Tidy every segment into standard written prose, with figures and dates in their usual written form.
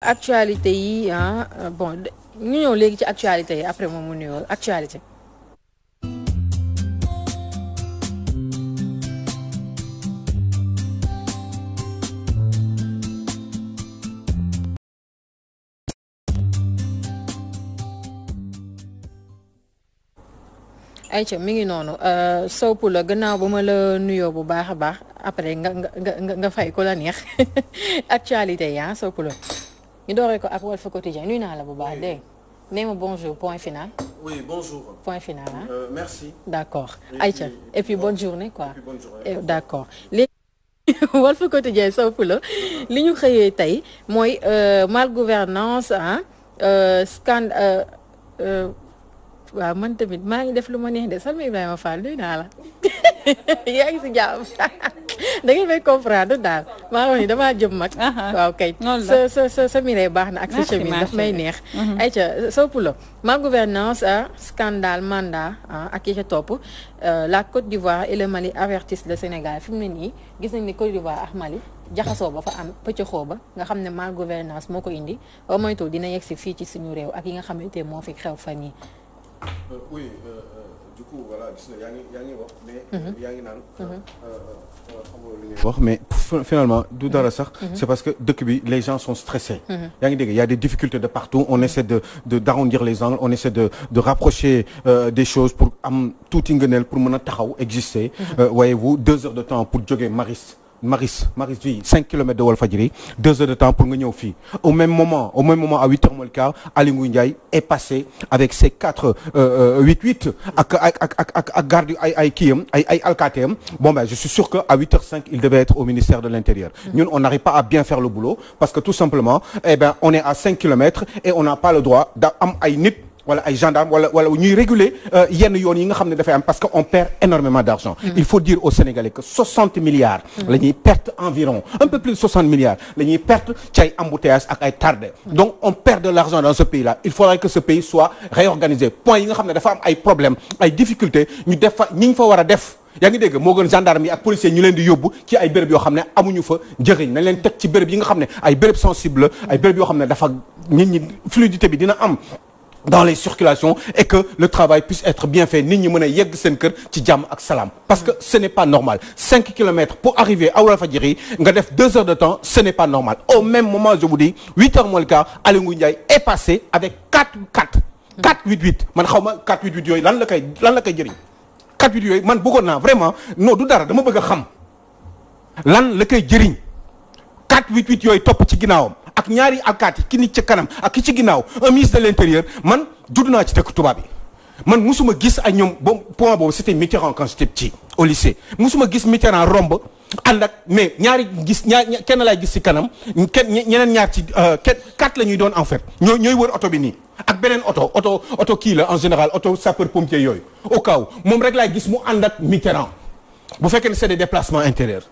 actualité yi bon ñu ñëw léegi ci actualité yi après moom mu nuyoo actualité. ayca mi ngi noonu Sow Poulo gannaaw ba ma la nuyoo bu baax a baax après nga fay ko la neex actualité yi Sow Poulo ñu dooree ko ak Walf Quotidien nuyu naa la bu baax dégg nee ma bonjour point final. Oui, bonjour. Point final merci. D'accord ayca et puis bonne journée quoi. Et puis bonne journée. D'accord léegi Walf Quotidien Sow Poulo li ñu xëyee tey mooy malgouvernance waaw man tamit maa ngi def lu ma neex de Salma Ibrahima Fall nuyu naa la yaa ngi si jàmm da ngeen may comprendre daal maa wax ni damaa jëm mag. waaw kay sa miree baax na ak sa chemise daf may neex. ayca Sow Poulo malgouvernance scandale mandat ak yi ca topp la Côte d'Ivoire et le Mali avertissent le Sénégal fi mu ne nii gis nañ ni Côte d'Ivoire ak Mali jaxasoo ba fa am pëccëxoo ba nga xam ne malgouvernance moo ko indi ba moytu dina yegg si fii ci suñu réew ak yi nga xamante moo fi xew fan yi oui du coup voilà gis nga yaa ngi wax mais yaa ngi naan wax mais finalement du dara sax c'est parce que dëkk bi les gens sont stressés yaa ngi dégg il y a des difficultés de partout on essaie d'arrondir les angles on essaie de rapprocher des choses pour am tuuti ngëneel pour mën a taxaw exister voyez-vous 2 heures de temps pour jógee Maris fii 5 kilomètres de Walfadjri 2 heures de temps pour nga ñëw fii au même moment à 8 heures moins le quart Aly Ngouille Ndiaye est passé avec ses 4 8 ak garde ay kiyam ay alkateem bon ben je suis sûr que à 8h05 il devait être au ministère de l'Intérieur ñun on n'arrive pas à bien faire le boulot parce que tout simplement on est à 5 kilomètres et on n'a pas le droit da am ay nit wala ay gendarmes wala ñuy réguler yenn yoon yi nga xam ne dafay am parce que on perd énormément d'argent il faut dire aux Sénégalais que 60 milliards la ñuy perte environ un peu plus de 60 milliards la ñuy perte ci ay embouteillages ak ay tardé donc on perd de l'argent dans ce pays-là il faudrait que ce pays soit réorganisé point yi nga xam ne dafa am ay problèmes ay difficultés ñu def fa ñi ñu fa war a def yaa ngi dégg moo gën gendarme yi ak policiers ñu leen di yóbbu ci ay béréb yoo xam ne amuñu fa njëriñ nañ leen teg ci béréb yi nga xam ne ay béréb sensible ay béréb yoo xam ne dafa nit ñi fluidité bi dina am dans les circulations et que le travail puisse être bien fait nit ñi mën a yegg seen kër ci jàmm ak salaam parce que ce n'est pas normal 5 kilomètres pour arriver à Walfadjri nga def 2 heures de temps ce n'est pas normal au même moment je vous dis 8 heures moins le quart Aly Ngouille Ndiaye est passé avec 4-8 man xaw ma 4-8 yooyu lan la koy jëriñ 4-8 yooyu man bëggoon naa vraiment non du dara dama bëgg a xam lan la koy jëriñ 4-8 yooyu topp ci ginnaawam ak ñaari alkaati ki ni ci kanam ak ki ci ginnaaw un ministre de l'intérieur man judd naa ci dëkk tubaab bi man musuma gis ak ñoom point boobu c'était Mitterrand quand j'étais petit au lycée musuma gis Mitterrand romb ànd ak mais kenn laay gis ci kanam ñeneen ñaar ci 4 la ñuy doon en fait ñooy wër oto bi nii ak beneen oto kii la en général oto sapeur pompier yooyu au cas où moom rek laay gis mu ànd ak Mitterrand bu fekkee ne c'est des déplacements intérieurs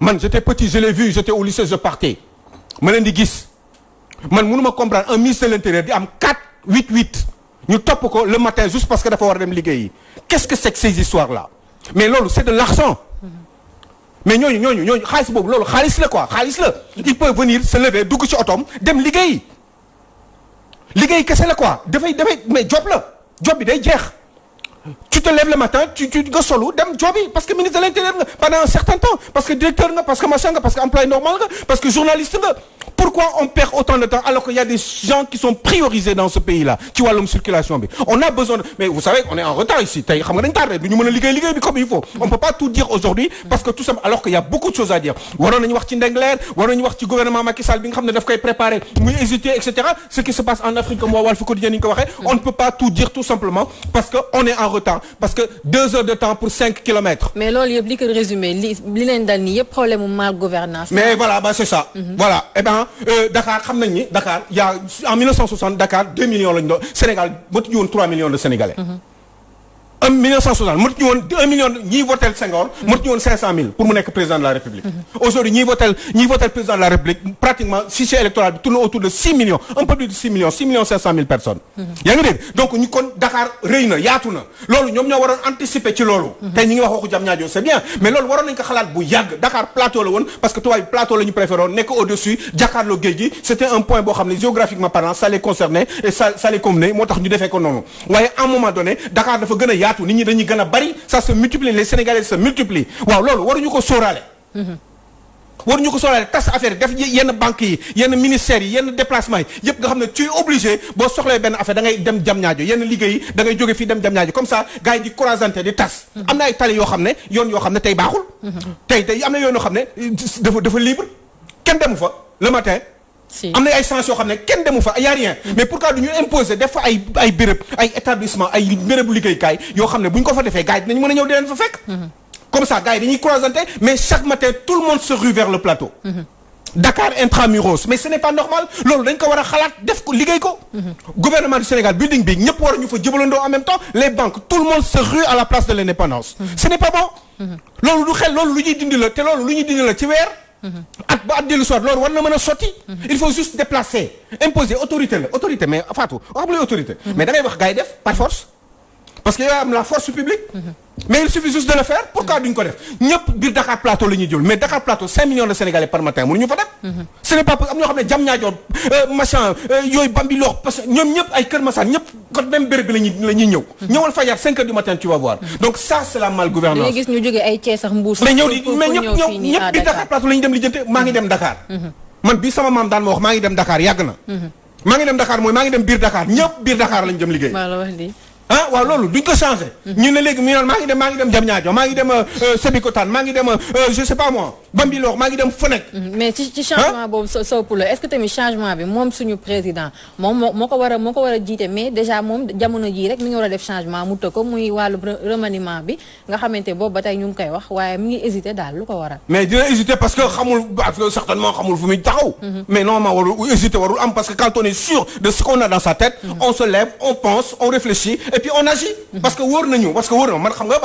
man j'étais petit je l'ai vu j'étais au lycée je partais ma leen di gis man mënuma comprendre un ministre de l'intérieur di am 4-8 ñu topp ko le matin juste parce que dafa war a dem liggéeyi qu'est-ce que c'est que ces histoires là mais loolu c'est de l'argent mais ñooñu xaalis boobu loolu xaalis la quoi xaalis la il peut venir se lever dugg ci otoom dem liggéeyi kese la quoi dafay mais job bi day jeex tu te lèves le matin tu nga solu dem jobi parce que ministre de l'intérieur nga pendant un certain temps parce que directeur nga parce que machin nga parce que employé normal nga parce que journaliste nga pourquoi on perd autant de temps alors qu'il y a des gens qui sont priorisés dans ce pays-là ci wàllum circulation bi on a besoin de mais vous savez on est en retard ici tey xam nga dañ tardé du ñu mën a liggéey bi comme il faut on peut pas tout dire aujourd'hui parce que tout ça alors qu'il y a beaucoup de choses à dire waroon nañu wax ci Ndengler waroon nañu wax ci gouvernement Macky Sall bi nga xam ne daf koy préparer muy hésiter et cetera ce qui se passe en Afrique comme waa Walf Quotidien ni ñu ko waxee on ne peut pas tout dire tout simplement parce que on est en retard parce que 2 heures de temps pour 5 kilomètres. mais loolu yëpp li ko résumé li leen dal nii yëpp problème mu mal gouvernance. mais voilà c'est ça. voilà eh ben Dakar xam nañ ni Dakar y a en 1960 Dakar 2 millions lañu doon Sénégal ba tudd woon 3 millions de Sénégalais. 1 160 mënut ñu woon 1 million ñiy votel Senghor. mënut ñu woon 500 000 pour mu nekk président de la République. aujourd'hui ñiy votel président de la République pratiquement fichier électoral bi tourne autour de 6 millions un peu plus de 6 millions 500 000 personnes. yaa ngi dégg donc ñu kon Dakar rëy na yaatu na loolu ñoom ñoo waroon anticiper ci loolu. tey ñi ngi wax waxu Diamniadio c'est bien mais loolu waroon nañu ko xalaat bu yàgg Dakar plateau la woon parce que tubaab bi plateau la ñu préféré woon nekk au-dessus jàkkaarloo géej gi c'était un point boo xam ne géographiquement parlant ça les concernait et ça les convenait moo tax ñu defee ko noonu waaye à un moment donné Dakar dafa gën a yaatu nit ñi dañuy gën a bari ça se multiplie les Sénégalais se multiplient waaw loolu waruñu ko sóoraale. waruñu ko sóoraale tas affaire yi def yenn banques yi yenn ministères yi yenn déplacements yi yëpp nga xam ne tu es obligé boo soxlee benn affaire da ngay dem Diamniadio yenn liggéey yi da ngay jóge fii dem Diamniadio comme ça gars yi di croisante di tas. am na ay tali yoo xam ne yoon yoo xam ne tey baaxul. tey am na yoon yoo xam ne dafa libre kenn demu fa le matin. si am na ay sens yoo xam ne kenn demu fa y a rien. mais pourquoi du ñu imposer def fa ay béréb ay établissement ay bérébu liggéeykaay yoo xam ne bu ñu ko fa defee gars yi dinañ mën a ñëw di leen fa fekk. comme ça gars yi dañuy croisanter mais chaque matin tout le monde se rue vers le plateau. Dakar intramuros mais ce n'est pas normal loolu dañ ko war a xalaat def ko liggéey ko. gouvernement du Sénégal building bi ñëpp war ñu fa jëbalandoo en même temps les banques tout le monde se rue à la place de l'indépendance. ce n'est pas bon. loolu du xel loolu lu ñuy dindi la te loolu lu ñuy dindi la ci weer. at ba at dellu soir loolu war na mën a sotti. il faut juste déplacer imposer autorité la autorité mais Fatou wax nga autorité. mais da ngay wax gars yi def par force. parce que yow am la force publique. mais il suffit juste de le faire pourquoi duñ ko def ñëpp biir Dakar Plateau la ñuy jël mais Dakar Plateau 5 millions de Sénégalais par matin mënuñu fa dem. ce n'est pas am ñoo xam ne Diamniadio machin yooyu Bambilor parce que ñoom ñëpp ay Kër Massar ñëpp kon même béréb bi la ñuy ñëw. ñëwal fajar 5 heures du matin tu vas voir. donc ça c'est la malgouvernance. da ngay gis ñu jógee ay Thiès sax Mbour. mais ñëw ñëpp biir Dakar Plateau la ñuy dem lijjante maa ngi dem Dakar. man bii sama maam daan ma wax maa ngi dem Dakar yàgg na. maa ngi dem Dakar mooy maa ngi dem biir Dakar ñëpp biir Dakar lañ jëm liggéey. ah waaw loolu duñ ko changé. ñu ne léegi mu naan maa ngi dem Diamniadio maa ngi dem Sébikotane maa ngi dem je sais pas moi Bambilor maa ngi dem fu nekk. mais ci changement boobu Sow Poulo est-ce que tamit changement bi moom suñu président moom moo ko war a jiite mais déjà moom jamono jii rek mi ngi war a def changement mu tëkk ko muy wàllu remaniement bi nga xamante boobu ba tey ñu ngi koy wax waaye mi ngi hésité daal lu ko waral. mais dina hésité parce que certainement xamul fu muy taxaw. mais normalement warul hésité warul am parce que quand on est sûr de ce qu'on a dans sa tête. on se lève on pense on réfléchit. et puis on agit parce que wóor nañu man xam nga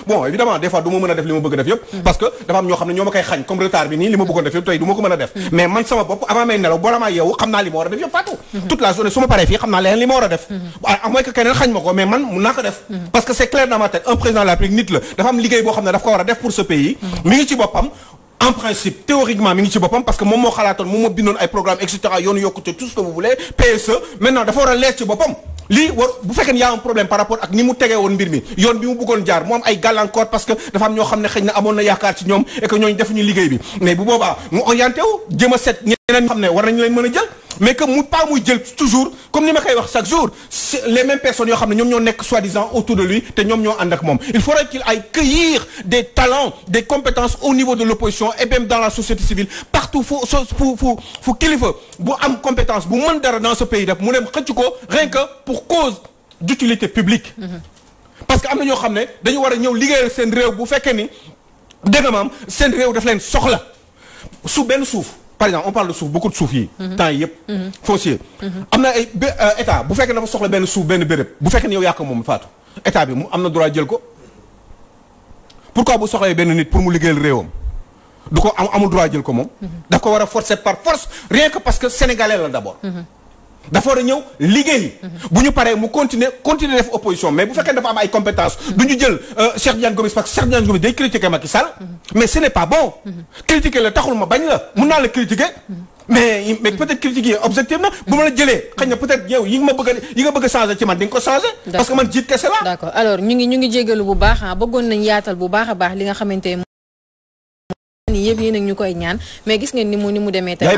bon évidemment des fois du ma mën a def li ma bëgg a def yëpp parce que dafa am ñoo xam ne ñoo ma koy xañ comme retard bi nii li ma bëggoon def yëpp tey du ma ko mën a def mais man sama bopp avant may nelaw bala maa yeewu xam naa li ma war a def yëpp Fatou toute la journée su ma paree fii xam naa leneen li ma war a def à moins que keneen xañ ma ko mais man mun naa ko def parce que c'est clair dans ma tête un président de la République nit la dafa am liggéey boo xam ne daf ko war a def pour ce pays mi ngi ci boppam en principe théoriquement mi ngi ci boppam parce que moom moo xalaatoon moom moo bindoon ay programme et cetera yoonu yokkute tout ce que vous voulez PSE maintenant dafa war a leer ci boppam lii war bu fekkee ne y a un problème par rapport ak ni mu tegee woon mbir mi yoon bi mu bëggoon jaar mu am ay gàllankoor parce que dafa am ñoo xam ne xëy na amoon na yaakaar ci ñoom et que ñooñu defuñu liggéey bi mais bu boobaa mu orienté wu jéem a seet ñeneen xam ne war nañu leen mën a jël mais que mu pas muy jël toujours comme ni ma koy wax chaque jour les mêmes personnes yoo xam ne ñoom ñoo nekk soi-disant autour de lui te ñoom ñoo ànd ak moom il faudrait qu'il aille cueillir des talents des compétences au niveau de l'opposition et même dans la société civile partout fu kilifa bu am compétence bu mën dara dans ce pays def mu dem xëcc ko rien que pour cause d'utilité publique parce que am na ñoo xam ne dañu war a ñëw liggéeyal seen réew bu fekkee ni dégg nga maam seen réew daf leen soxla su benn suuf par exemple on parle de suuf beaucoup de suuf yi temps yi yëpp foncier am na ay état bu fekkee dafa soxla benn suuf benn béréb bu fekkee ni yow yàq moom Fatou état bi mu am na droit jël ko pourquoi bu soxlee benn nit pour mu liggéeyal réewam du ko amul droit jël ko moom daf ko war a forcer par force rien que parce que sénégalais la d'abord dafa war a ñëw liggéey bu ñu paree mu continuer def opposition mais bu fekkee dafa am ay compétences du ñu jël Cheikh Tidiane Gomis parce que Cheikh Tidiane Gomis day critiquer Macky Sall mais ce n'est pas bon critiquer la taxul ma bañ la mun naa la critiquer mais peut-être critiquer yi objectif na bu ma la jëlee xëy na peut-être yow yi nga bëgg a changer ci man di nga ko changer parce que man jiit kese la d'accord alors ñu ngi jégalu bu baax bëggoon nañ yaatal bu baax a baax li nga xamante ni yëpp yéen a ñu koy ñaan mais gis ngeen ni mu demee tey